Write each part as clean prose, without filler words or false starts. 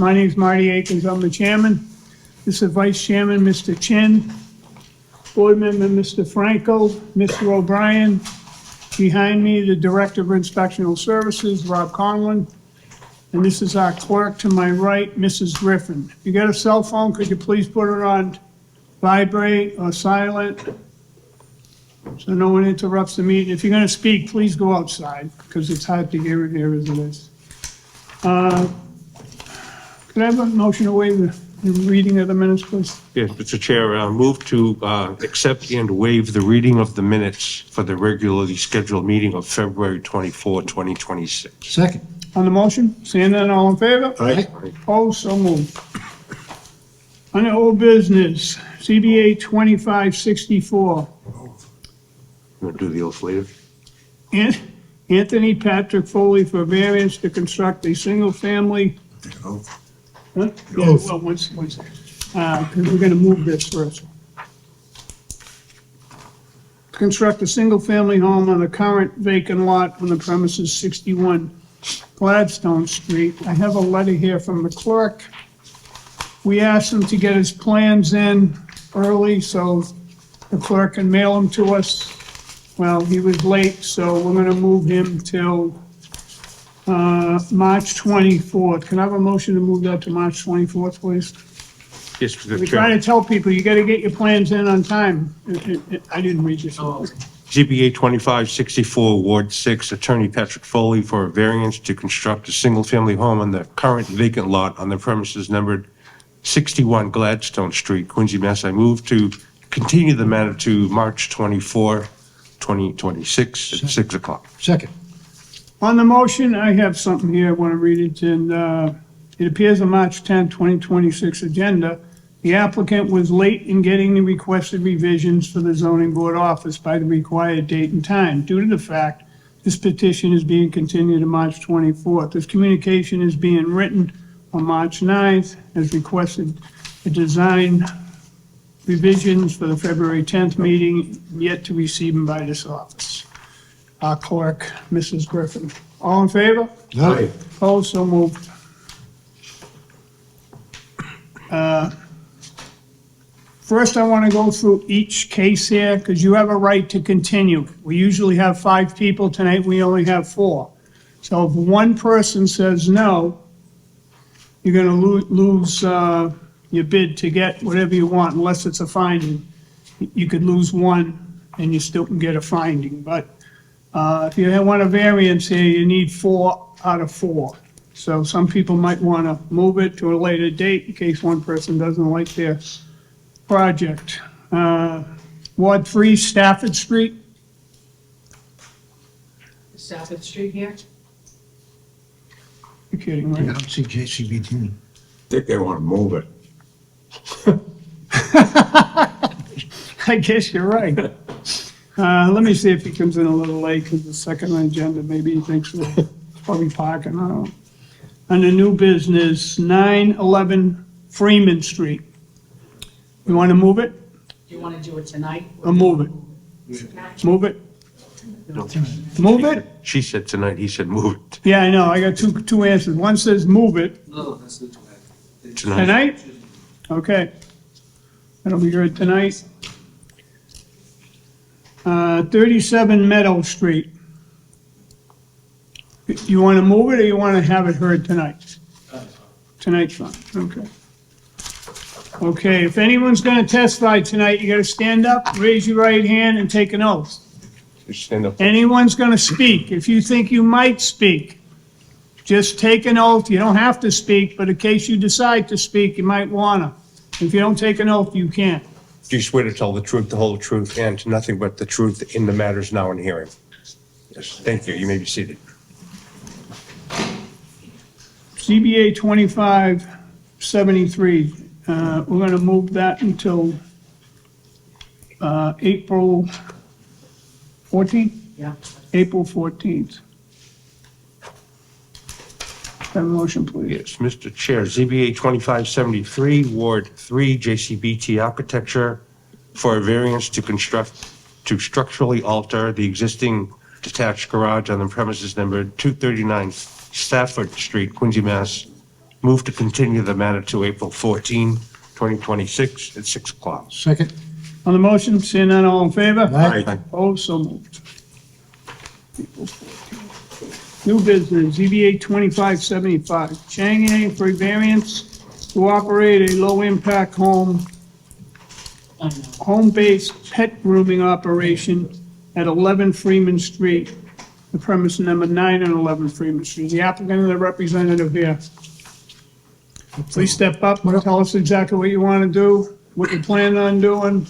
My name's Marty Akins, I'm the chairman. This is Vice Chairman, Mr. Chin. Board Member, Mr. Franco, Mr. O'Brien. Behind me, the Director of Inspectional Services, Rob Conlon. And this is our clerk to my right, Mrs. Griffin. If you got a cell phone, could you please put it on vibrate or silent, so no one interrupts the meeting. If you're gonna speak, please go outside, because it's hard to hear it here as it is. Could I have a motion to waive the reading of the minutes, please? Yes, Mr. Chair, move to accept and waive the reading of the minutes for the regularly scheduled meeting of February 24, 2026. Second. On the motion, seeing none, all in favor? Aye. Opposed, so moved. Under old business, CBA 2564, You want to do the oath later? Anthony Patrick Foley for variance to construct a single-family. Huh? Yeah, Oath. well, once, because we're gonna move this first. To construct a single-family home on the current vacant lot on the premises 61 Gladstone Street. I have a letter here from the clerk. We asked him to get his plans in early so the clerk can mail them to us. Well, he was late, so we're gonna move him till March 24th. Can I have a motion to move that to March 24th, please? Yes, Mr. We try Chair. to tell people, you gotta get your plans in on time. I didn't read this. ZBA 2564, Ward 6, Attorney Patrick Foley for a variance to construct a single-family home on the current vacant lot on the premises numbered 61 Gladstone Street, Quincy, Mass. I move to continue the matter to March 24, 2026 at 6 o'clock. Second. On the motion, I have something here, I want to read it, and it appears on March 10, 2026 agenda. The applicant was late in getting the requested revisions for the zoning board office by the required date and time. Due to the fact this petition is being continued to March 24th. This communication is being written on March 9th, as requested the design revisions for the February 10th meeting, yet to receive them by this office. Our clerk, Mrs. Griffin. All in favor? Aye. Opposed, so moved. First, I want to go through each case here, because you have a right to continue. We usually have 5 people, tonight we only have 4. So if one person says no, you're going to lose your bid to get whatever you want, unless it's a finding. You could lose 1, and you still can get a finding, but if you want a variance here, you need 4 out of 4. So some people might want to move it to a later date in case one person doesn't like their project. Ward 3, Stafford Street. Stafford Street here? You're kidding, I right? don't see JCB team. Think they want to move it. I guess you're right. Let me see if he comes in a little late, because the second on the agenda, maybe he thinks we're probably parking, I don't know. Under new business, 911 Freeman Street. You want to move it? Do you want to do it tonight? Or move it? Move it? Move it? She said tonight, he said move it Yeah, I know, I got two answers. One says move it. No, that's not tonight. tonight. Tonight? Okay. That'll be heard tonight. 37 Meadow Street. You want to move it, or you want to have it heard tonight? Tonight's fine, okay. Okay, if anyone's going to testify tonight, you got to stand up, raise your right hand, and take an oath. Just stand up. Anyone's going to speak. If you think you might speak, just take an oath. You don't have to speak, but in case you decide to speak, you might want to. If you don't take an oath, you can't. Do you swear to tell the truth, the whole truth, and nothing but the truth in the matters now in hearing? Yes, thank you. You may be seated. CBA 2573, we're going to move that until April 14th? Yeah. April 14th. Have a motion, please. Yes, Mr. Chair, ZBA 2573, Ward 3, JCBT Architecture, for a variance to structurally alter the existing detached garage on the premises numbered 239 Stafford Street, Quincy, Mass., Move to continue the matter to April 14, 2026 at 6 o'clock. Second. On the motion, seeing none, all in favor? Aye. Opposed, so moved. New business, ZBA 2575, Chang A for a variance to operate a low-impact I know. home-based pet grooming operation at 11 Freeman Street, the premise number 9 and 11 Freeman Street. The applicant and the representative here. Please step up, tell us exactly what you want to do, what you plan on doing.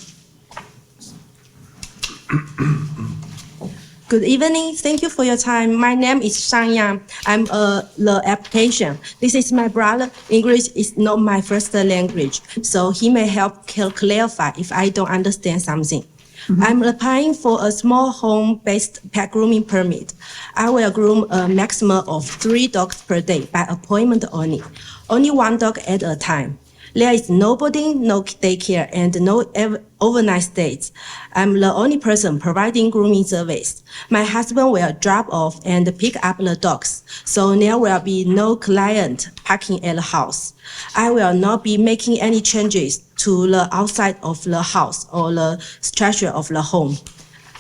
Good evening. Thank you for your time. My name is Shang Yang. I'm the application. This is my brother. English is not my first language, so he may help clarify if I don't understand something. I'm applying for a small home-based pet grooming permit. I will groom a maximum of 3 dogs per day by appointment only. Only 1 dog at a time. There is no boarding, no daycare, and no overnight stays. I'm the only person providing grooming service. My husband will drop off and pick up the dogs, so there will be no client parking at the house. I will not be making any changes to the outside of the house or the structure of the home.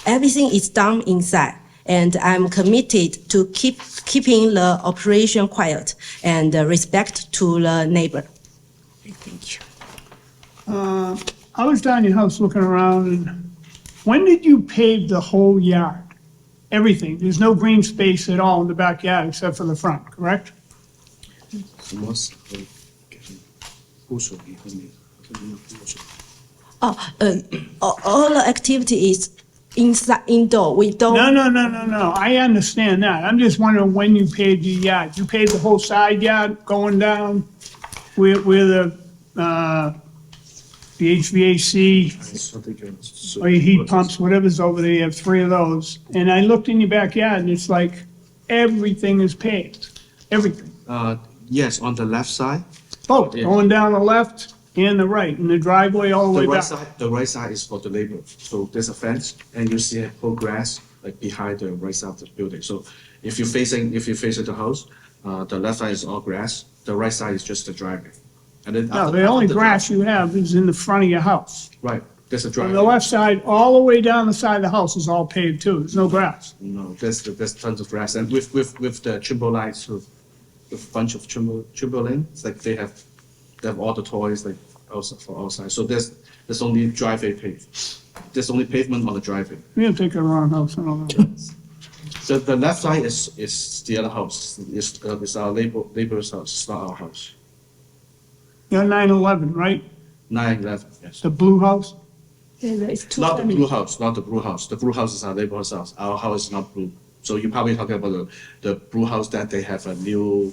Everything is done inside, and I'm committed to keeping the operation quiet and respect to the neighbor. Thank you. I was down your house looking around, and when did you pave the whole yard? Everything? There's no green space at all in the backyard except for the front, correct? 什么时候给部署以后你可能部署 All the activity is indoor. We don't. No. I understand that. I'm just wondering when you paved your yard. You paved the whole side yard going down where the HVAC 说这个 or your heat pumps, whatever's over there, you have 3 of those. And I looked in your backyard and it's like everything is paved, everything. Yes, on the left side. Both, Yeah. going down the left and the right, and the driveway all the way back. The right side is for the labor. So there's a fence, and you see a whole grass like behind the right side of the building. So if you're facing the house, the left side is all grass. The right side is just the driveway. And then No, the only grass you have is in the front of your house. Right, there's a On driveway. the left side, all the way down the side of the house is all paved too. There's no grass. No, there's tons of grass, and with the trimble lines, with a bunch of trimble lane, it's like they have all the toys like outside for outside. So there's only driveway paved. There's only pavement on the driveway. You're taking the wrong house, I don't know. So the left side is the other house. It's our labor's house. It's not our house. You're 911, right? 911, yes. The blue house? It's too Not the early. blue house, not the blue house. The blue house is our labor's house. Our house is not blue. So you're probably talking about the blue house that they have a new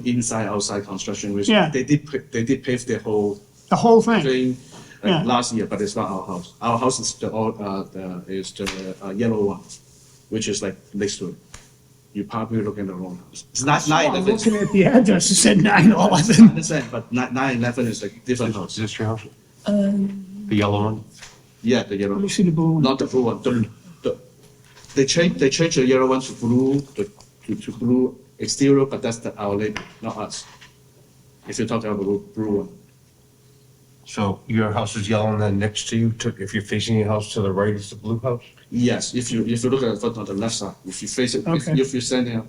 inside outside construction. Which Yeah. they did pave their whole The whole thing? thing Yeah. last year, but it's not our house. Our house is the yellow one, which is like next to it. You're probably looking at the wrong house. It's not I'm 911. looking at the address, it said 911. I understand, but 911 is like different Is house. this your house? The yellow one? Yeah, the yellow. Let me see the blue one. Not the blue one. They changed the yellow one to blue to blue exterior, but that's our label, not us. If you're talking about the blue one. So your house is yellow and then next to you, if you're facing your house to the right, is the blue house? Yes, if you look at it on the left side, if you face it, Okay. if you're standing up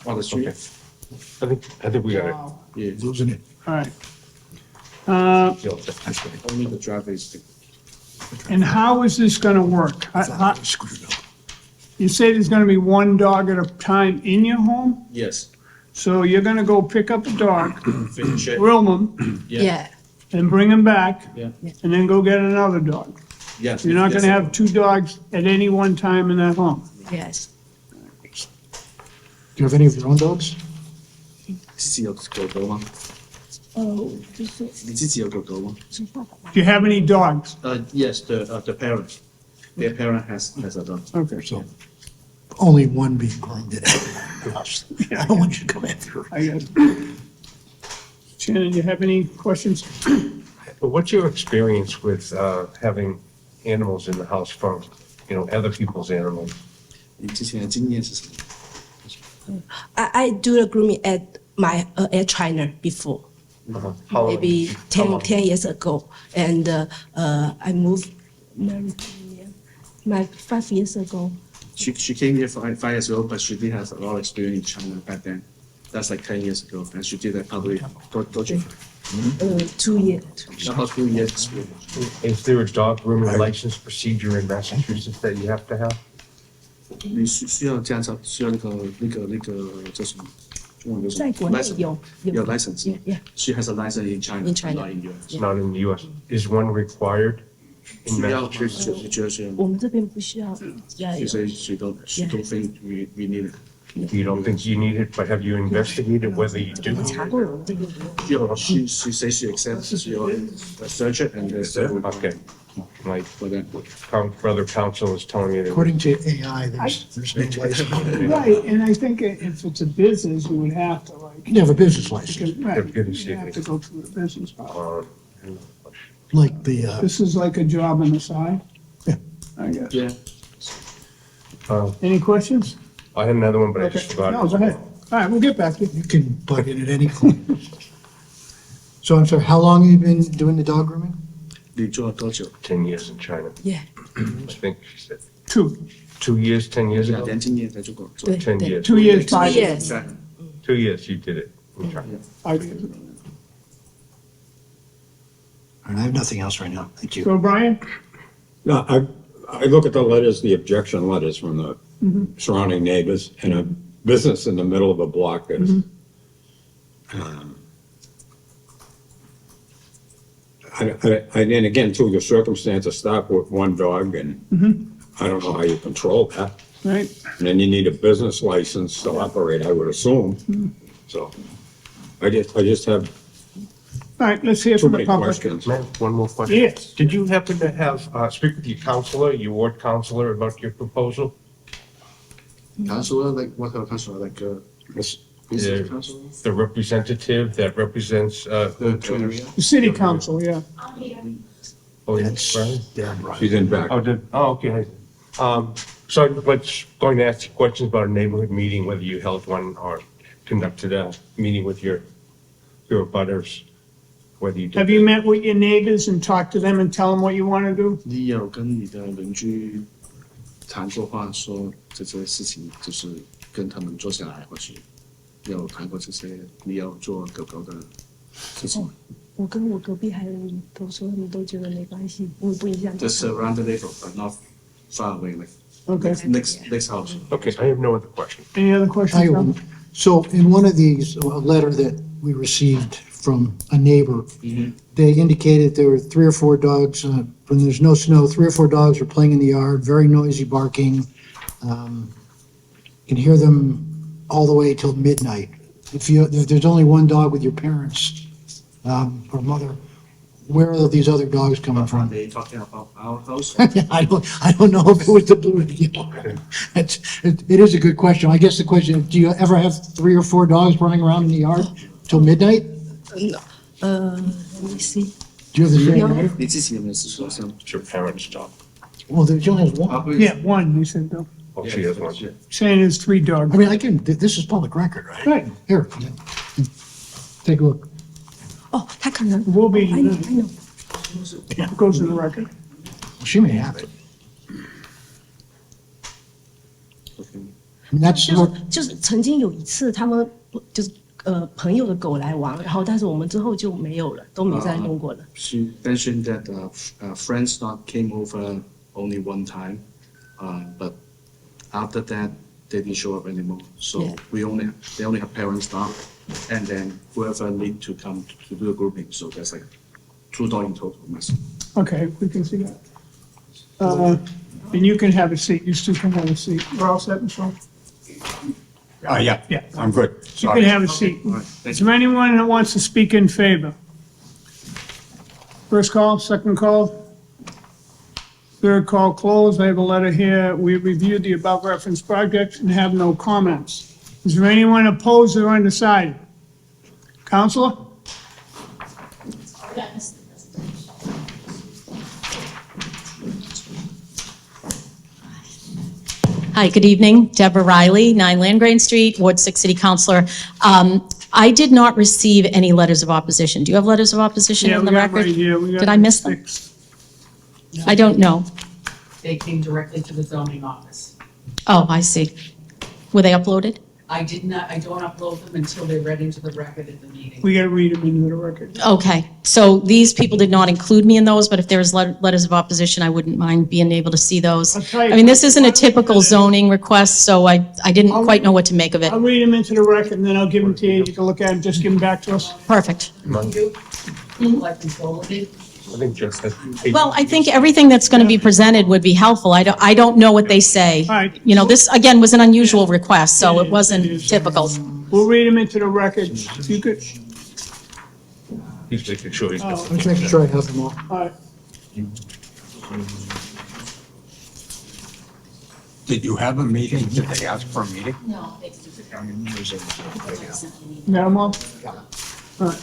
on the street, Okay. I think we got it. Wow. yeah, Losing it. All right. only the driveway is the. And how is this gonna work? Screwed up. You say there's gonna be 1 dog at a time in your home? Yes, So you're gonna go pick up a dog, finish it. groom him, Yeah. and bring him back, Yeah. and then go get another dog. Yes. You're not yes. gonna have 2 dogs at any one time in that home. Yes. Do you have any of your own dogs? 自己有狗狗吗？ Oh, 你自己有狗狗吗？ Do you have any dogs? Yes, the parent, their parent has a dog. Okay, So only one being groomed in the house. I don't want you to come after. I guess. Shannon, you have any questions? What's your experience with having animals in the house from, other people's animals? 你之前的经验是什么？ I do the grooming at my air trainer before, How long- maybe how 10, long- 10 years ago. And I moved my 5 years ago. She came here 5 years ago, but she did have a lot of experience in China back then. That's like 10 years ago, and she did that probably 2 years. about 2 years experience. Is there a dog grooming license procedure in Massachusetts that you have to have? 你需要驾照，需要那个叫什么？中文叫什么？在国内 License 有有 license. Yeah, yeah. She has a license in China, In China. not in US. It's not in the US. Is one required in 需要吗？ Massachusetts? 你觉得需要吗？我们这边不需要加 She 油。 says she don't think we need it. You don't think you need it, but have you investigated whether you do? 我查过了，这个 She says she accepts. She will search it and Okay. My for that. brother counsel is telling me that. According to AI, there's no license. Right, and I think if it's a business, you would have to like, You have a business license, right, Goodness you have to go through the business part. like the, This is like a job on the side? Yeah. I guess. Yeah. Any questions? I had another one, but I Okay. just forgot. No, go ahead. All right, we'll get back to you. you can butt in at any point. So I'm sorry, how long have you been doing the dog grooming? 你做了多久？ 10 years in China. Yeah. I think she said 2 2 years, 10 years ago? 2年才做过。对 10对 years. 2 years, ，2 5 years. years。 2 years you did it in China. 5 years ago. All right, I have nothing else right now. Thank you. So Brian? No, I look at the letters, the objection letters from the surrounding neighbors, and a business in the middle of a block is, and again, too, the circumstances stop with one dog, and I don't know how you control that. Right, And then you need a business license to operate, I would assume. So I just have all right, let's hear too from the many public. questions. May I have one more question? Yes. Did you happen to have, speak with your counselor, your ward counselor about your proposal? Counselor, like what kind of counselor? Like This- business Yeah. counselor? The representative that represents, The area? The city council, yeah. oh, That's Brian? Dan Ryan. She's in back. Okay. So I was going to ask you questions about a neighborhood meeting, whether you held one or conducted a meeting with your butters, whether you did. Have you met with your neighbors and talked to them and tell them what you want to do? 你有跟你的邻居谈过话，说这些事情就是跟他们坐下来，或许有谈过这些你要做狗狗的事情吗？我跟我隔壁还有人都说，他们都觉得没关系，因为不影响。 Just around the neighborhood, but not far away, like Okay. next house. Okay, I have no other question. Any other I questions? have Tom? one. So in one of these, a letter that we received from a neighbor, they indicated there were 3 or 4 dogs, when there's no snow, 3 or 4 dogs were playing in the yard, very noisy barking. You can hear them all the way till midnight. If there's only one dog with your parents, or mother, where are these other dogs coming Are from? they talking about our house? I don't know if it was the blue or the yellow. It is a good question. I guess the question, do you ever have 3 or 4 dogs running around in the yard till midnight? Let me see. Do you have the same No. number? 你自己有没有说像 It's your parents' dog. Well, there only has one. Yeah, 1, you said, Bill. Oh, she has one. Saying there's 3 I dogs. mean, this is public record, right? Right, Here, take a look. 哦，他可能 will be, I know, I know. it goes in the record. She may have it. Okay. I mean, that's, 就是曾经有一次，他们就是朋友的狗来玩，然后但是我们之后就没有了，都没再弄过了。 She mentioned that friend's dog came over only one time, but after that they didn't show up anymore. So Yeah. they only have parents' dog, and then whoever need to come to do a grouping. So there's like 2 dogs in total. Okay, we can see that. And you can have a seat, you two can have a seat. We're all set, Michelle? Yeah, Yeah. I'm good. You can have a seat. All right, Is thank there anyone that wants to speak in favor? First call, second call? Third call closed. I have a letter here. We reviewed the above referenced project and have no comments. Is there anyone opposed or undecided? Counselor? Hi, good evening. Deborah Riley, 9 Landgrain Street, Ward 6 City Councilor. I did not receive any letters of opposition. Do you have letters of opposition Yeah, in we the got 'em record? right here. We got Did I miss them? 6. I don't know. They came directly to the zoning office. Oh, I see. Were they uploaded? I don't upload them until they're read into the record at the meeting. We gotta read them into the record. Okay, so these people did not include me in those, but if there's letters of opposition, I wouldn't mind being able to see those. I'll tell you I mean, this isn't a what, why don't we do typical this? zoning request, so I didn't quite know what to make of it. I'll read them into the record, and then I'll give them to you. You can look at them, just give them back to us. Perfect. Like consolidated. I think just that. Well, I think everything that's going to be presented would be helpful. I don't know what they say. All right. You know, this, again, was an unusual request, so it It wasn't is. typical. We'll read them into the record. If you could, He's making sure he's. oh, I'm just making sure I have them all. all right. Did you have a meeting? Did they ask for a meeting? No. You got them all? All right,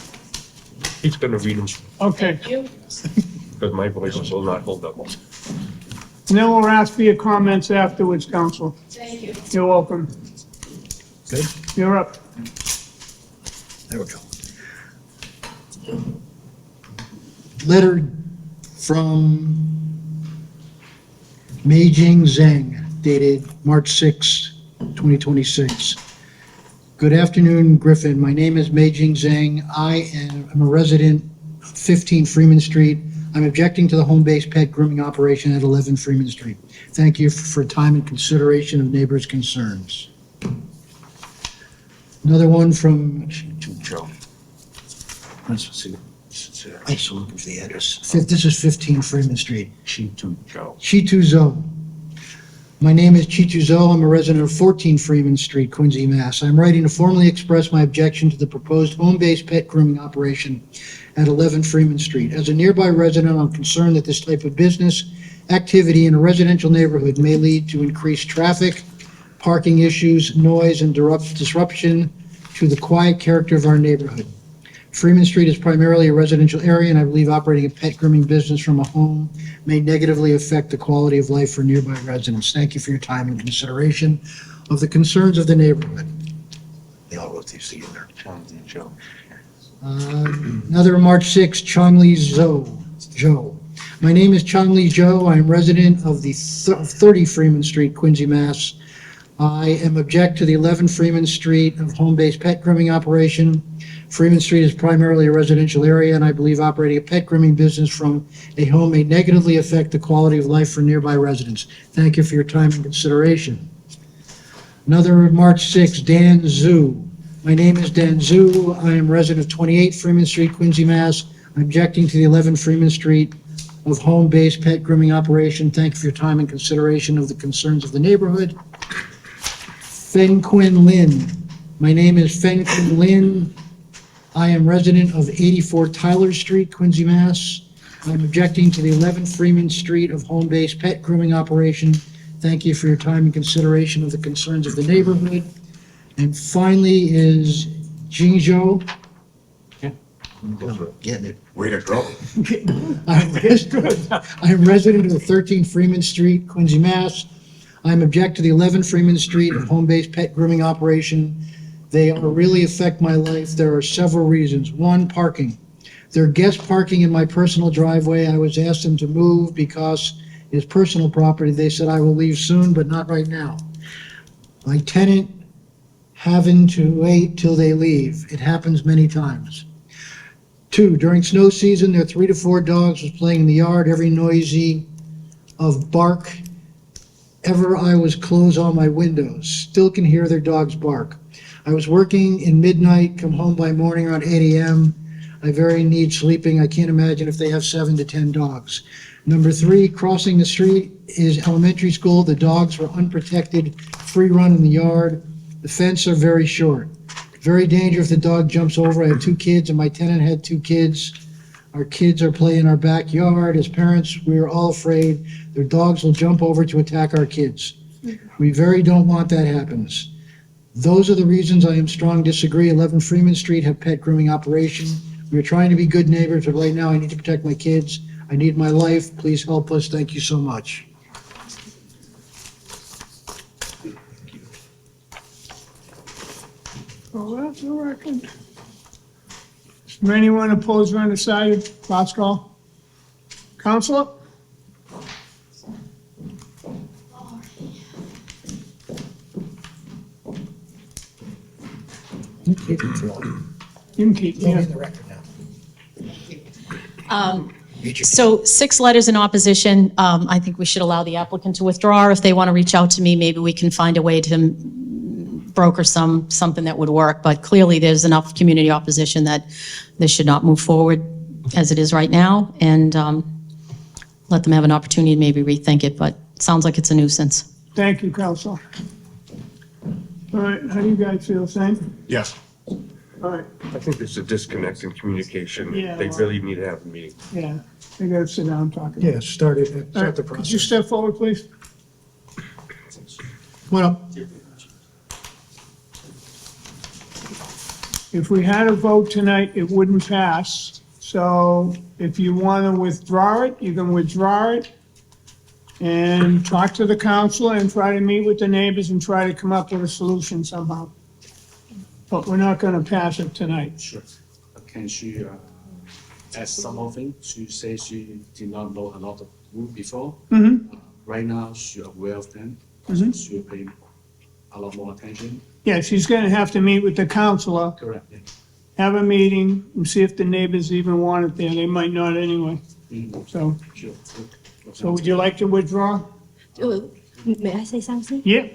He's gonna read them, okay. because my voice will not hold up. And then we'll ask for your comments afterwards, council. Thank you. You're welcome. Good. You're up. There we go. Letter from Meijing Zhang dated March 6, 2026. Good afternoon, Griffin. My name is Meijing Zhang. I am a resident of 15 Freeman Street. I'm objecting to the home-based pet grooming operation at 11 Freeman Street. Thank you for time and consideration of neighbors' concerns. Another one from Joe. Let's see. I still looking for the address. This is 15 Freeman Street. Chitu Joe. Chitu Zhou. My name is Chitu Zhou. I'm a resident of 14 Freeman Street, Quincy, Mass. I'm writing to formally express my objection to the proposed home-based pet grooming operation at 11 Freeman Street. As a nearby resident, I'm concerned that this type of business activity in a residential neighborhood may lead to increased traffic, parking issues, noise, and disruption to the quiet character of our neighborhood. Freeman Street is primarily a residential area, and I believe operating a pet grooming business from a home may negatively affect the quality of life for nearby residents. Thank you for your time and consideration of the concerns of the neighborhood. They all wrote these together. Joe. Another March 6, Chongli Zhou. My name is Chongli Zhou. I am resident of the 30 Freeman Street, Quincy, Mass. I am object to the 11 Freeman Street of home-based pet grooming operation. Freeman Street is primarily a residential area, and I believe operating a pet grooming business from a home may negatively affect the quality of life for nearby residents. Thank you for your time and consideration. Another March 6, Dan Zhu. My name is Dan Zhu. I am resident of 28 Freeman Street, Quincy, Mass. I'm objecting to the 11 Freeman Street of home-based pet grooming operation. Thank you for your time and consideration of the concerns of the neighborhood. Fen Quinn Lin. My name is Fen Quinn Lin. I am resident of 84 Tyler Street, Quincy, Mass. I'm objecting to the 11 Freeman Street of home-based pet grooming operation. Thank you for your time and consideration of the concerns of the neighborhood. And finally is Jingzhou. Getting it. Way to go. I'm resident of 13 Freeman Street, Quincy, Mass. I'm object to the 11 Freeman Street of home-based pet grooming operation. They really affect my life. There are several reasons. One, parking. They're guest parking in my personal driveway. I was asked them to move because it's personal property. They said, I will leave soon, but not right now. My tenant having to wait till they leave. It happens many times. Two, during snow season, there are 3 to 4 dogs was playing in the yard, every noisy of bark. Ever I was close all my windows. Still can hear their dogs bark. I was working in midnight, come home by morning around 8 a.m. I very need sleeping. I can't imagine if they have 7 to 10 dogs. Number 3, crossing the street is elementary school. The dogs were unprotected, free run in the yard. The fence are very short. Very dangerous if the dog jumps over. I have 2 kids and my tenant had 2 kids. Our kids are playing in our backyard. As parents, we are all afraid their dogs will jump over to attack our kids. We very don't want that happens. Those are the reasons I am strong disagree. 11 Freeman Street have pet grooming operation. We are trying to be good neighbors, but right now I need to protect my kids. I need my life. Please help us. Thank you so much. So that's the record. Is there anyone opposed or undecided? Last call. Counselor? You You can keep, yeah. in the record now. So 6 letters in opposition. I think we should allow the applicant to withdraw. If they want to reach out to me, maybe we can find a way to broker something that would work. But clearly, there's enough community opposition that this should not move forward as it is right now, and let them have an opportunity to maybe rethink it. But it sounds like it's a nuisance. Thank you, Counselor. All right, how do you guys feel, same? Yes. All right, I think there's a disconnect in communication. Yeah, They well- really need to have a meeting. yeah, they gotta sit down and talk. Yeah, start All the right, could you process. step forward, please? Come on up. If we had a vote tonight, it wouldn't pass. So if you want to withdraw it, you can withdraw it and talk to the council and try to meet with the neighbors and try to come up with a solution somehow. But we're not going to pass it tonight. Sure. Can she add some more thing? She says she did not know a lot of rule before. Right now, she's aware of them. She will pay a lot more attention. Yeah, she's going to have to meet with the counselor, Correct. Yeah. have a meeting, and see if the neighbors even want it there. They might not anyway. So, Sure. so would you like to withdraw? May I say something? Yeah.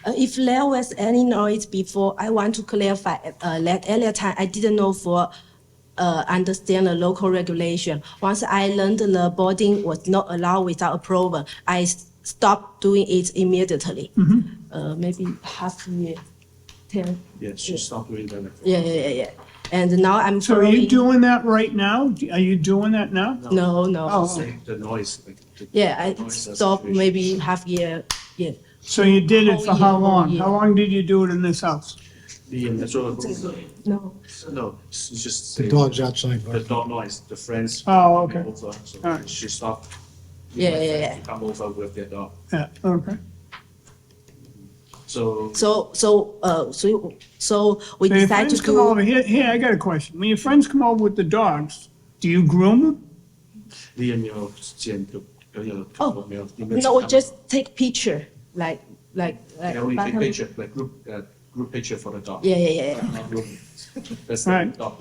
If there was any noise before, I want to clarify, that earlier time, I didn't know for, understand the local regulation. Once I learned the boarding was not allowed without approval, I stopped doing it immediately. Maybe half year, 10, Yeah, she stopped doing that. yeah. And now I'm So are you following. doing that right now? Are you doing that now? No, no. Oh. Say the noise. Like, the Yeah, I noise stopped situation. maybe half year, yeah. So you did it for how Whole long? year. How long did you do it in this house? The natural. No. No, it's just. The dog's outside. The dog noise, the friends. Oh, okay. Over, so All right. she stopped. Yeah. Come over with their dog. Yeah, okay. So So we So your decided friends to come do. over, here, I got a question. When your friends come over with the dogs, do you groom them? 你有没有见有 Oh, 没有？你们 No, just take picture, like. They only take bottom- picture, like group picture for the dog. Yeah. Not group. That's Right. the dog.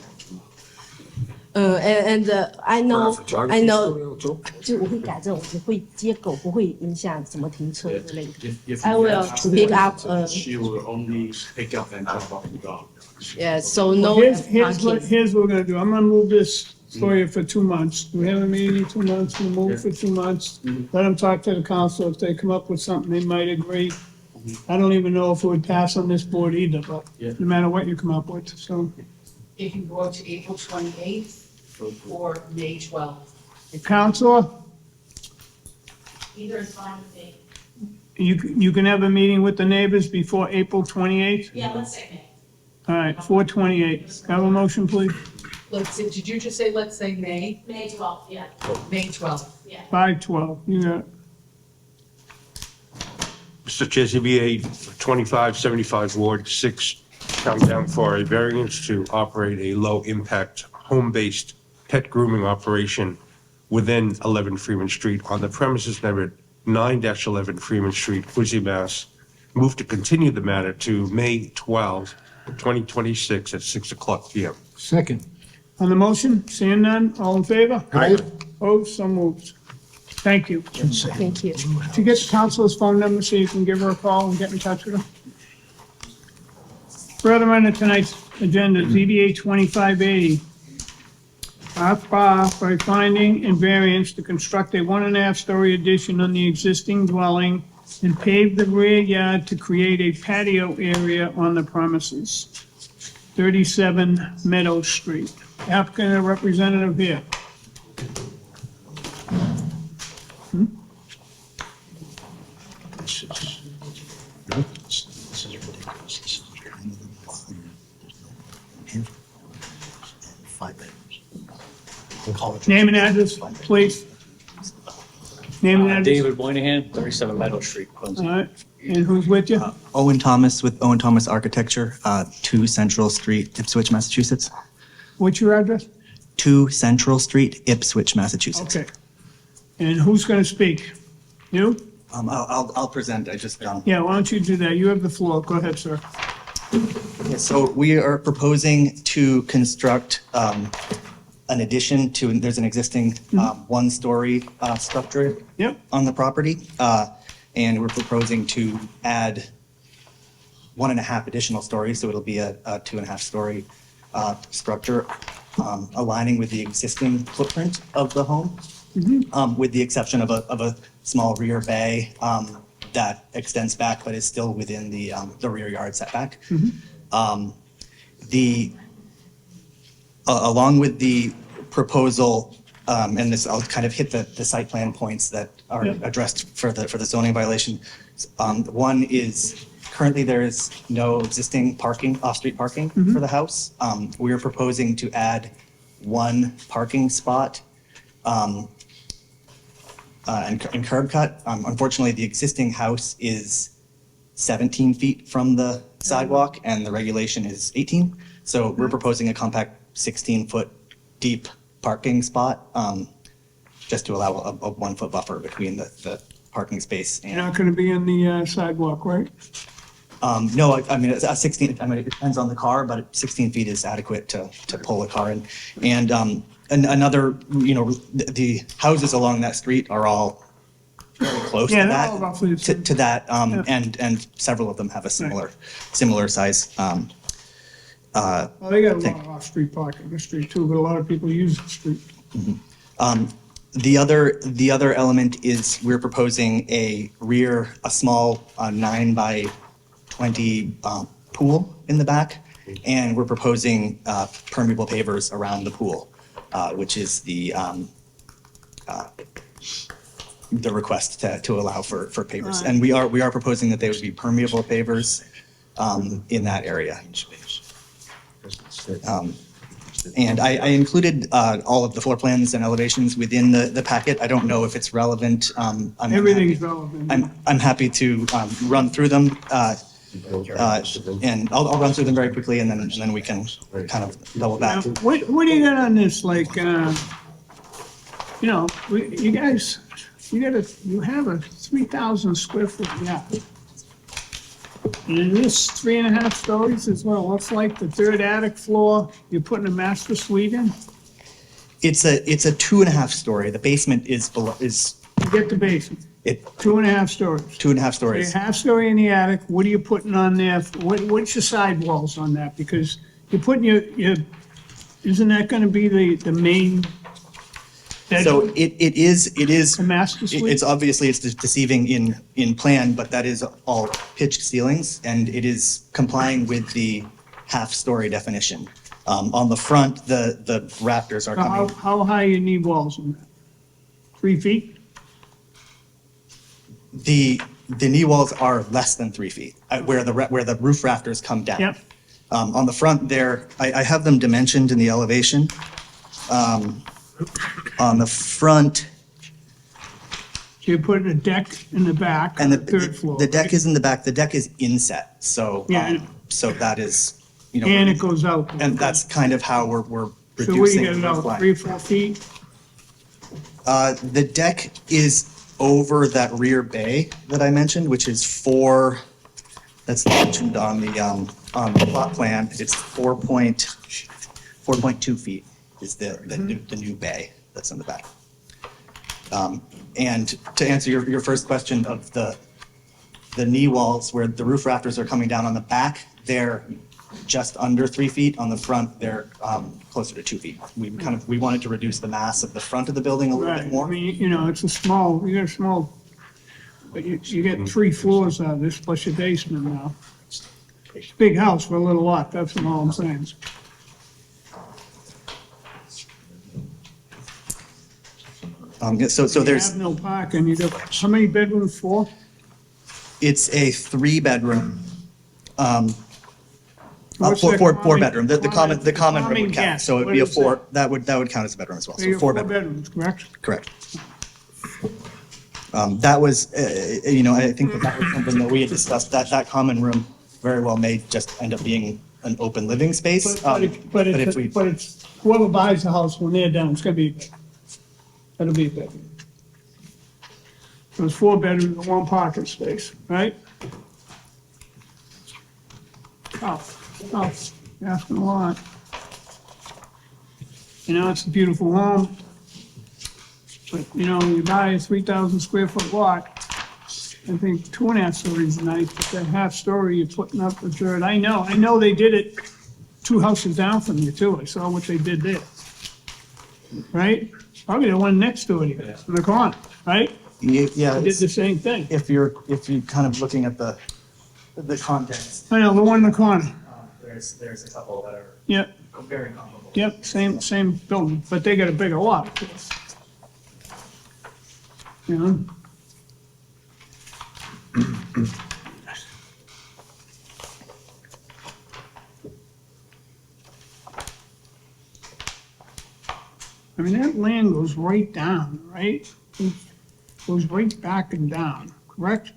And I know, I know. Photography studio too? 就我会改正，我会接狗，不会影响什么停车 Yeah. 之类的。 If I you will have pick to, up, she will only pick up and drop off the dog. Yeah, so no Here's what parking. we're gonna do. I'm gonna move this for you for 2 months. We have a meeting in 2 months, we'll move it for 2 months. Let them talk to the council. If they come up with something, they might agree. I don't even know if it would pass on this board either, but Yeah. no matter what you come up with, so. If you go to April 28th or May 12th. Counselor, Either is fine with me. you can have a meeting with the neighbors before April 28th? Yeah, let's say May. All right, 4/28. Have a motion, please? Let's say, did you just say, let's say May? May 12th, yeah. May 12th. 5/12, you got it. Mr. Chair, ZBA 2575 Ward 6, come down for a variance to operate a low-impact, home-based pet grooming operation within 11 Freeman Street on the premises numbered 9-11 Freeman Street, Quincy, Mass. Move to continue the matter to May 12, 2026 at 6:00 PM. Second. On the motion, seeing none, all in favor? Aye. Opposed, so moved. Thank you. Thank you. Did you get the council's phone number so you can give her a call and get in touch with her? Further on to tonight's agenda, ZBA 2580. Bar for a finding and variance to construct a 1.5-story addition on the existing dwelling and pave the rear yard to create a patio area on the premises. 37 Meadow Street. Applicant and representative here. This is ridiculous. This is kind of the 5 bedrooms. We'll call it. Name and address, please. Name and address. David Moynihan, 37 Meadow Street, Quincy. All right, And who's with you? Owen Thomas with Owen Thomas Architecture, 2 Central Street, Ipswich, Massachusetts. What's your address? 2 Central Street, Ipswich, Massachusetts. Okay. And who's going to speak? You? I'll present. Yeah, why don't you do that? You have the floor. Go ahead, sir. So we are proposing to construct an addition to, there's an existing one-story structure Yep. on the property. And we're proposing to add 1.5 additional stories, so it'll be a 2.5-story structure, aligning with the existing footprint of the home, with the exception of a small rear bay that extends back but is still within the rear yard setback. Along with the proposal, and this, I'll kind of hit the site plan points that are Yeah. addressed for the zoning violation. One is currently there is no existing parking, off-street parking for the house. We are proposing to add 1 parking spot and curb cut. Unfortunately, the existing house is 17 feet from the sidewalk and the regulation is 18. So we're proposing a compact 16-foot deep parking spot, just to allow a 1-foot buffer between the parking space You're and, not going to be in the sidewalk, right? no, I mean, it's a 16, I mean, it depends on the car, but 16 feet is adequate to pull a car in. And another, the houses along that street are all very close to Yeah, they're all that, roughly the same. to that, Yeah. and several of them have a similar size. Well, they got a Think- lot of off-street parking on the street too, but a lot of people use the street. The other element is we're proposing a small 9 by 20 pool in the back, and we're proposing permeable pavers around the pool, which is the request to allow for pavers. And we are proposing that they would be permeable pavers in that area. And I included all of the floor plans and elevations within the packet. I don't know if it's relevant. Everything's relevant. I'm happy to run through them, and I'll run through them very quickly, and then we can kind of double Now, back. what do you got on this, like, you guys, you have a 3,000 square foot yacht. And this 3.5 stories as well, looks like the 3rd attic floor, you're putting a master suite in? It's a 2.5 story. The basement is below, You get the basement, it 2.5 stories. 2.5 So your stories. half story in the attic, what are you putting on there? What's your sidewalls on that? Because you're putting isn't that gonna be the main So bedroom? it is. A master suite? It's obviously it's deceiving in plan, but that is all pitched ceilings, and it is complying with the half-story definition. On the front, the rafters are So coming. how high are your knee walls on that? 3 feet? The knee walls are less than 3 feet, where the roof rafters come down. Yep. On the front there, I have them dimensioned in the elevation. On the front, So you're putting a deck in the back on and the 3rd floor, the deck right? is in the back, the deck is inset, so, Yeah, I know. so that is, And it goes out. and that's kind of how we're So what do reducing you the got it roof out, line. 3 or 4 feet? The deck is over that rear bay that I mentioned, which is 4, that's mentioned on the plot plan. It's 4.2 feet is the new bay that's in the back. And to answer your first question of the knee walls, where the roof rafters are coming down on the back, they're just under 3 feet. On the front, they're closer to 2 feet. We wanted to reduce the mass of the front of the building a little Right, bit I more. mean, it's you got a small, but you get 3 floors out of this plus your basement now. It's a big house for a little lot, that's all I'm saying. So You there's, have no parking, you got, how many bedrooms, 4? it's a 3-bedroom, What's four the bedroom. The common room common would count. guest? So it'd What be a is 4, that would count as a bedroom as well. So So you have 4 4 bedroom, bedrooms, correct? correct. That was, I think that was something that we had discussed, that common room very well may just end up being an open living space. But if we, it's, whoever buys the house, when they're done, it's gonna be, that'll be a bedroom. It was 4 bedrooms and 1 parking space, right? Oh, you're asking a lot. It's a beautiful home. But, you buy a 3,000 square foot lot, I think 2.5 stories is nice, but that half story you're putting up the dirt. I know they did it 2 houses down from you too. I saw what they did there. Right? Probably the one next to it, in the corner, right? yeah, They did the same thing. if you're kind of looking at the context, I know, the one in the corner. there's a couple that are Yep, very comparable. yep, same building, but they got a bigger lot, of course. I mean, that land goes right down, right? It goes right back and down, correct?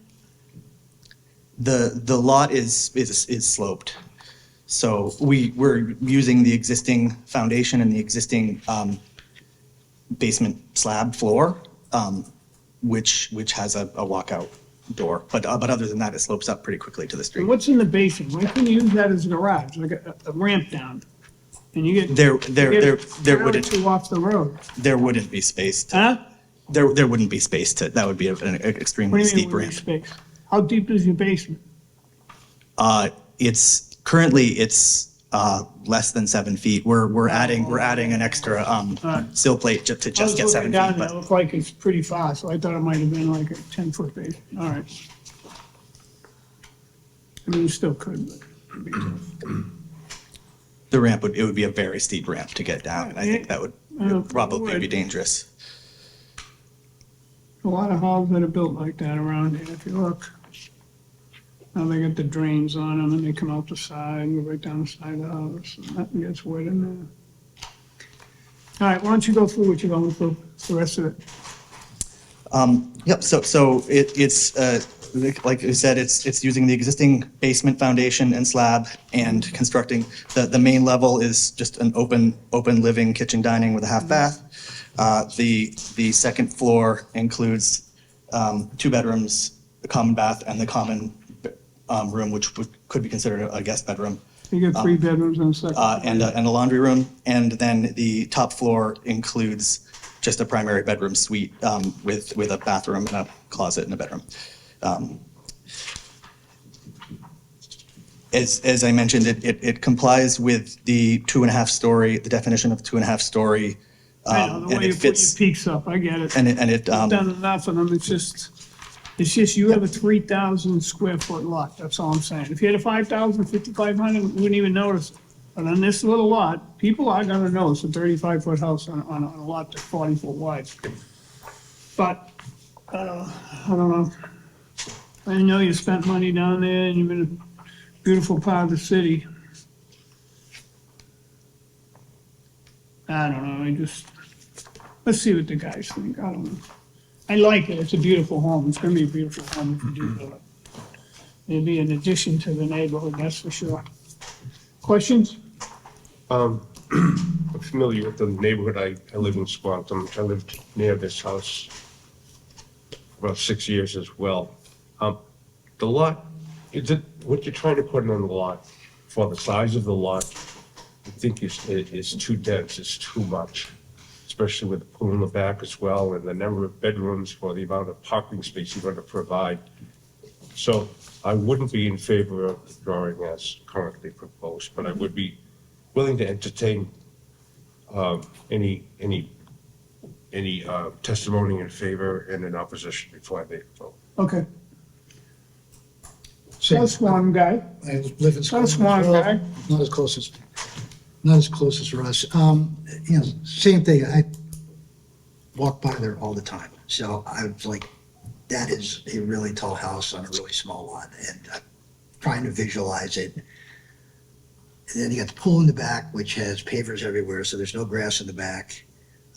The lot is sloped. So we're using the existing foundation and the existing basement slab floor, which has a walkout door. But other than that, it slopes up pretty quickly to the And street. what's in the basement? Why couldn't you use that as a garage, like a ramp down? And you get. There you get a trailer or wouldn't two off the road. there wouldn't be space to, Huh? there wouldn't be space to, that would be an What extremely do you steep mean, ramp. space? How deep is your basement? It's currently less than 7 feet. We're adding an extra sill plate to I just was get 7 looking down feet. there, it But looked like it's pretty far, so I thought it might have been like a 10-foot basement. All right. I mean, you still could, but it'd be tough. the ramp it would be a very steep ramp to get down, and I think that would probably be would. dangerous. A lot of houses that are built like that around here, if you look. Now they got the drains on them and they come out the side and go right down the side of the house. And nothing gets wet in there. All right, why don't you go through what you're going through, the rest of it? Yep. So it's like I said, it's using the existing basement foundation and slab and constructing the main level is just an open living kitchen dining with a half bath. The second floor includes 2 bedrooms, the common bath, and the common room, which could be considered a guest bedroom. You got 3 bedrooms on the second floor. And a laundry room, and then the top floor includes just a primary bedroom suite with a bathroom and a closet and a bedroom. As I mentioned, it complies with the 2.5 story, the definition of 2.5 story, I know, the and way you it put your fits. peaks up, I get it. And it You've done enough of them, it's just you have a 3,000 square foot lot, that's all I'm saying. If you had a 5,000, 5,500, you wouldn't even notice it. But on this little lot, people are gonna notice a 35-foot house on a lot that's 40 foot wide. But, I don't know. I know you spent money down there and you've been a beautiful part of the city. I don't know, let's see what the guys think, I don't know. I like it, it's a beautiful home, it's gonna be a beautiful home if you do build it. It'll be an addition to the neighborhood, that's for sure. Questions? I'm familiar with the neighborhood. I live in Squantum. I lived near this house for about 6 years as well. The lot, what you're trying to put in on the lot, for the size of the lot, I think is too dense, it's too much, especially with the pool in the back as well, and the number of bedrooms for the amount of parking space you're going to provide. So I wouldn't be in favor of the drawing as currently proposed, but I would be willing to entertain any testimony in favor and in opposition before I make a vote. Okay. Same. That's one guy. I live in That's Scotland as one well. guy. Not as close as Russ. Same thing. I walk by there all the time. So I was like, that is a really tall house on a really small lot. And I'm trying to visualize it. And then you got the pool in the back, which has pavers everywhere, so there's no grass in the back.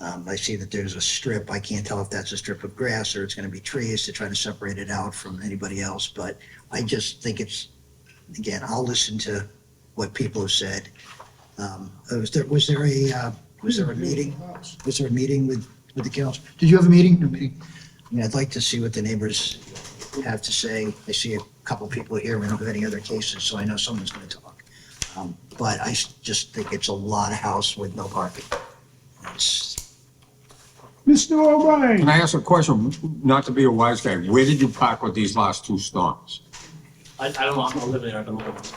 I see that there's a strip. I can't tell if that's a strip of grass or it's going to be trees to try to separate it out from anybody else. But I just think it's, again, I'll listen to what people have said. Was there a meeting? Was there a meeting with the council? Did you have a meeting? No meeting. I mean, I'd like to see what the neighbors have to say. I see a couple people here. We don't have any other cases, so I know someone's going to talk. But I just think it's a lot of house with no parking. It's, Mr. O'Brien? Can I ask a question, not to be a wise guy? Where did you park with these last two storms? I don't know, I'm not living there at the moment.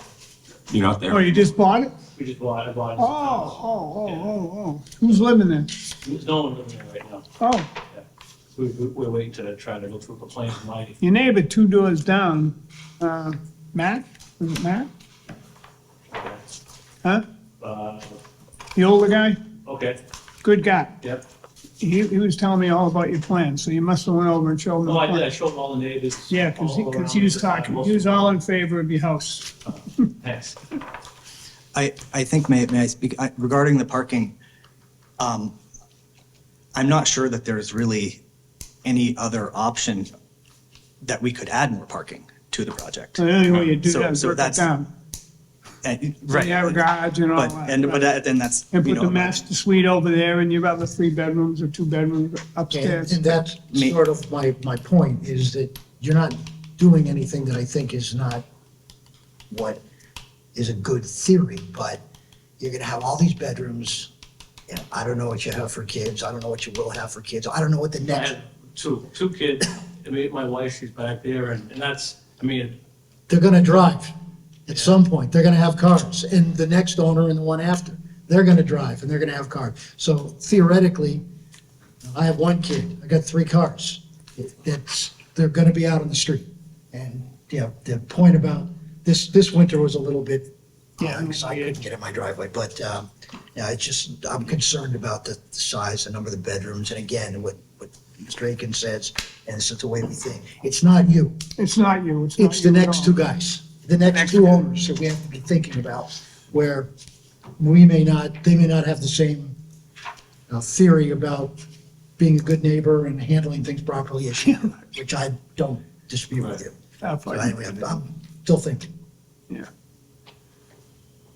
You're not Oh, there? you just bought it? We just bought, I bought. Oh. Who's living there? There's no one living there right now. Oh, We're waiting to try to go through the plan and lighting. your neighbor 2 doors down, Matt? Is it Matt? Huh? The older guy? Okay, Good guy. yep. He was telling me all about your plan, so you must have went over and showed him the No, I did, I plan. showed them all the neighbors. Yeah, because all around he was the talking, most he was of all in favor of your house. them. Thanks. I think, may I speak, regarding the parking, I'm not sure that there's really any other option that we could add more parking to the project. So the only way you do So- that is so work it that's- down. Right. You have a garage and all But, that. then that's, And you put the know, master suite over there and your other 3 bedrooms or 2 bedrooms upstairs. and that's sort of my point, is that you're not doing anything that I think is not what is a good theory, but you're gonna have all these bedrooms. And I don't know what you have for kids. I don't know what you will have for kids. I don't know what the I next, had two kids, I mean, my wife, she's back there, and that's, I mean, they're gonna drive. At some point, they're gonna have cars, and the next owner and the one after, they're gonna drive and they're gonna have cars. So theoretically, I have 1 kid, I got 3 cars. They're gonna be out on the street. And, yeah, the point about, this winter was a little bit, because I couldn't get in my driveway, but, yeah, it's just, I'm concerned about the size, the number of the bedrooms, and again, what Mr. Aiken says, and this is the way we think. It's not you, It's not you, it's not it's the you at next all. 2 guys, the next 2 owners that we have to be thinking about, where they may not have the same theory about being a good neighbor and handling things properly as you, do, which I don't dispute with you. So anyway, I'm still thinking.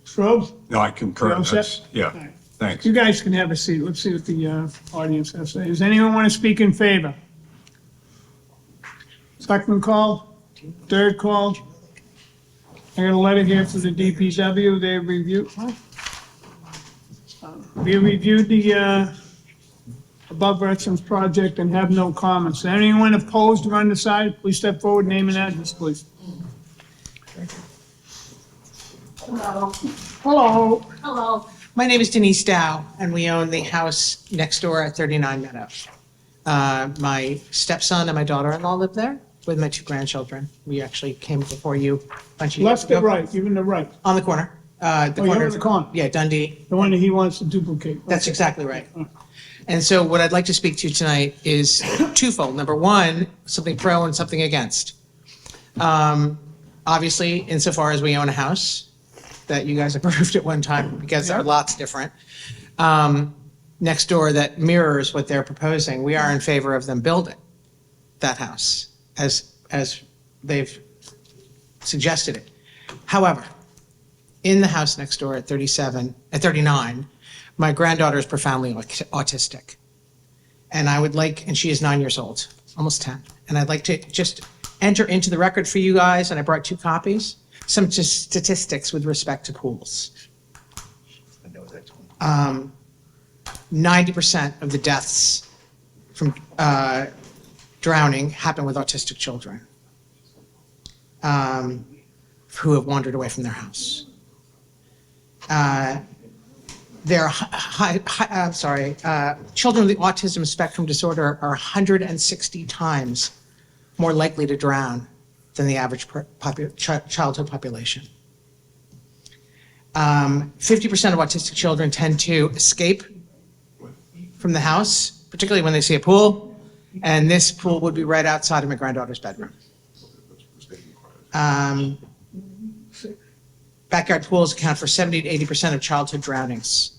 Strobes? No, I concur. You all set? That's- Yeah, All right. thanks. You guys can have a seat. Let's see what the audience has to say. Does anyone want to speak in favor? Second call, third call. I got a letter here from the DPW. They reviewed, we reviewed the above referenced project and have no comments. Anyone opposed or undecided, please step forward, name and address, please. Hello. Hello. Hello. My name is Denise Dow, and we own the house next door at 39 Meadows. My stepson and my daughter-in-law live there with my 2 grandchildren. We actually came before you a bunch of years Left or ago. right, even the right, On the corner. Oh, you're on the corner. Yeah, Dundee. the one that he wants to duplicate. That's exactly right. And so what I'd like to speak to tonight is twofold. Number one, something pro and something against. Obviously, insofar as we own a house that you guys approved at one time, because our lot's different, next door that mirrors what they're proposing, we are in favor of them building that house as they've suggested it. However, in the house next door at 39, my granddaughter is profoundly autistic. And I would like, and she is 9 years old, almost 10. And I'd like to just enter into the record for you guys, and I brought 2 copies, some just statistics with respect to pools. 90% of the deaths from drowning happen with autistic children who have wandered away from their house. Children with the autism spectrum disorder are 160 times more likely to drown than the average childhood population. 50% of autistic children tend to escape from the house, particularly when they see a pool, and this pool would be right outside of my granddaughter's bedroom. Backyard pools account for 70 to 80% of childhood drownings.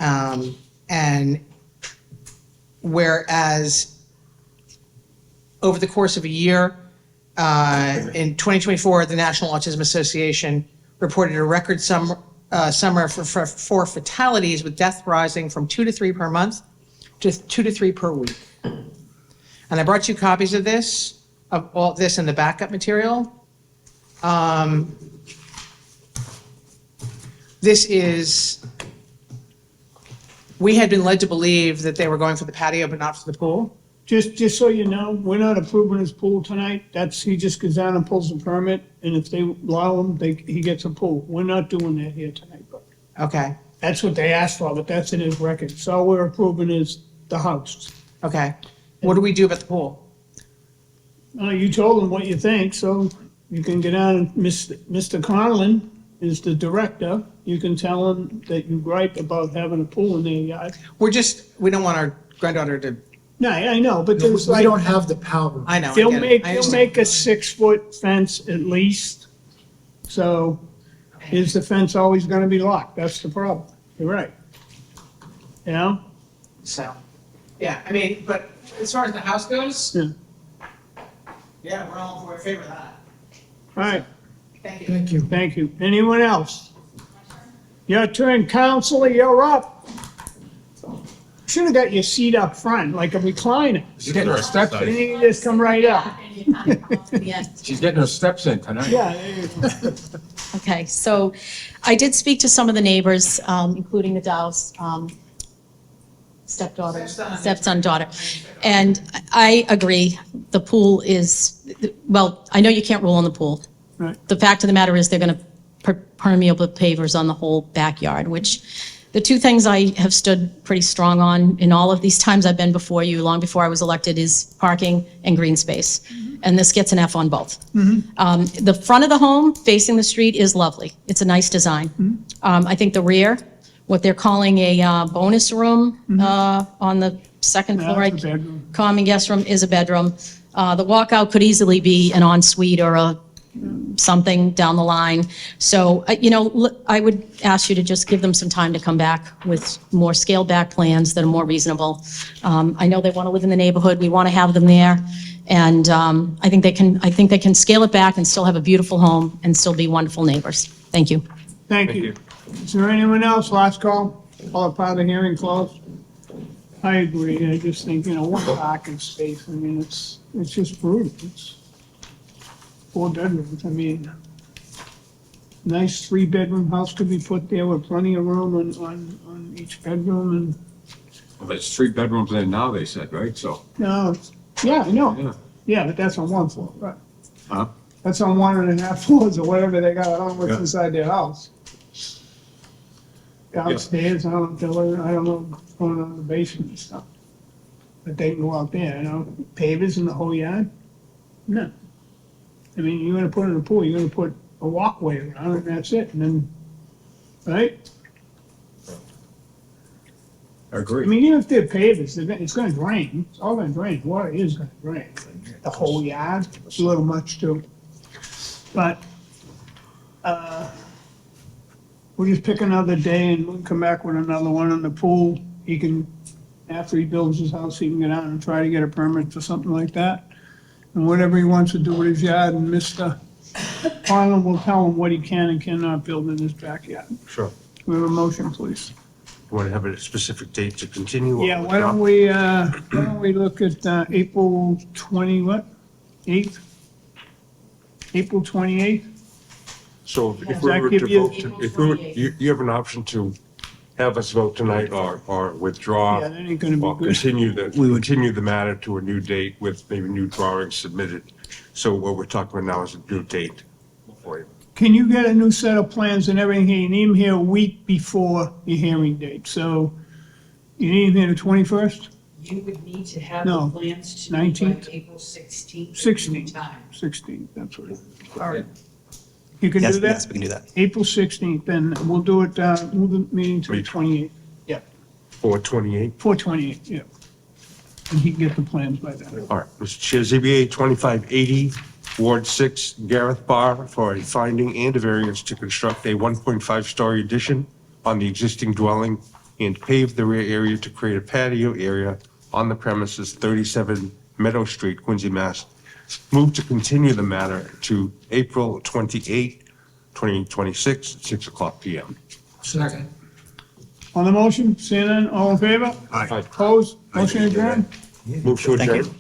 And whereas over the course of a year, in 2024, the National Autism Association reported a record summer for fatalities, with death rising from 2 to 3 per month to 2 to 3 per week. And I brought you copies of all this in the backup material. We had been led to believe that they were going for the patio, but not for the pool. Just so you know, we're not approving his pool tonight. He just goes down and pulls the permit, and if they allow him, he gets a pool. We're not doing that here tonight, but Okay, that's what they asked for, but that's in his record. So all we're approving is the house. okay. What do we do about the pool? You told him what you think, so you can get on, and Mr. Conlon is the director. You can tell him that you gripe about having a pool in their yard. We don't want our granddaughter to, No, I know, but We there's like, don't have the power. I know, I they'll get it. make, I they'll understand. make a 6-foot fence at least. So is the fence always gonna be locked? That's the problem. You're right. You know? So, yeah, I mean, but as far as the house goes, Yeah. yeah, we're in favor of that. All right, Thank you. Thank you. thank you. Anyone else? Your turn, counselor, you're up. Should have got your seat up front, like a recliner. She's getting her steps Then in. you can just come right up. She's getting her steps in tonight. Yeah, there you go. Okay, so I did speak to some of the neighbors, including the Dows, stepson, daughter. And I agree, the pool is, well, I know you can't rule on the pool. Right. The fact of the matter is they're going to permeable pavers on the whole backyard, which the two things I have stood pretty strong on in all of these times I've been before you, long before I was elected, is parking and green space. And this gets an F on both. The front of the home facing the street is lovely. It's a nice design. I think the rear, what they're calling a bonus room on the second floor, That's a bedroom. common guest room, is a bedroom. The walkout could easily be an ensuite or a something down the line. So, I would ask you to just give them some time to come back with more scaled back plans that are more reasonable. I know they want to live in the neighborhood. We want to have them there. And I think they can scale it back and still have a beautiful home and still be wonderful neighbors. Thank you. Thank you. Is there anyone else? Last call? All part of the hearing closed? I agree. I just think, one parking space, I mean, it's just brutal. It's 4 bedrooms. I mean, nice 3-bedroom house could be put there with plenty of room on each bedroom and, Well, there's 3 bedrooms there now, they said, right? So, no, yeah, I know. yeah. Yeah, but that's on 1 floor, right? Huh? That's on 1.5 floors or whatever they got. I don't know what's Yeah. inside their house. Downstairs, I don't know what's going on in the basement and stuff. But they can go out there, pavers in the whole yard? No. I mean, you're gonna put in a pool, you're gonna put a walkway around it, and that's it, and then, right? I I agree. mean, even if they're pavers, it's gonna drain, it's all gonna drain, water is gonna drain. The whole yard, it's a little much too. But, we'll just pick another day and we'll come back with another one on the pool. He can, after he builds his house, he can get out and try to get a permit for something like that. And whatever he wants to do with his yard, and Mr. Harlan will tell him what he can and cannot build in his backyard. Sure. We have a motion, please. You want to have a specific date to continue? or Yeah, why don't we look at April 20, what? 8th? April 28th? So if Does we that were give to you- vote, if we were, you have an option to have us vote tonight or withdraw. Yeah, that ain't gonna be Or good. continue the matter to a new date with maybe new drawings submitted. So what we're talking about now is a new date for you. Can you get a new set of plans and everything here? You need them here a week before your hearing date, so you need them here the 21st? You would need to have No, the plans to me by 19th? April 16th. 16th. Time. 16th, that's what it is. All right. You can Yes, do that? yes, we can do that. April 16th, then we'll do it, move the meeting to the 28th. Yeah, 4/28. 4/28, yeah. And he can get the plans by then. All right, Mr. Chair, ZBA 2580, Ward 6, Gareth Bar, for a finding and a variance to construct a 1.5-story addition on the existing dwelling and pave the rear area to create a patio area on the premises 37 Meadow Street, Quincy, Mass. Move to continue the matter to April 28, 2026, at 6 o'clock PM. Second. On the motion, seeing none, all in favor? Aye. Opposed? Motion adjourned? Move to Thank you. adjourn.